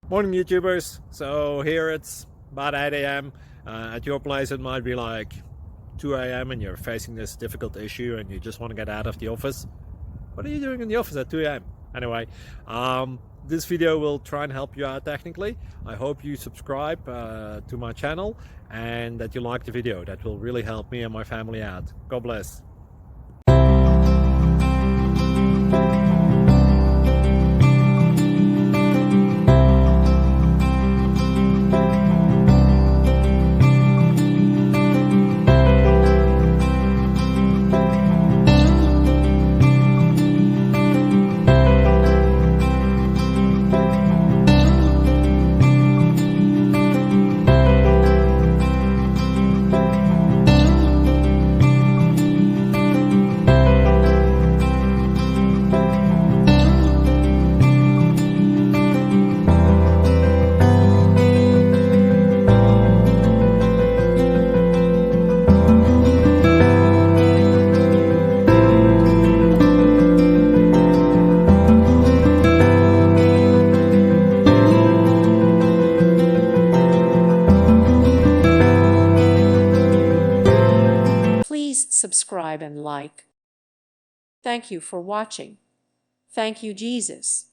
Morning YouTubers. So here it's about 8 a.m. At your place it might be like 2 a.m. and you're facing this difficult issue and you just want to get out of the office. What are you doing in the office at 2 a.m.? Anyway, this video will try and help you out technically. I hope you subscribe to my channel and that you like the video. That will really help me and my family out. God bless. Please subscribe and like. Thank you for watching. Thank you, Jesus.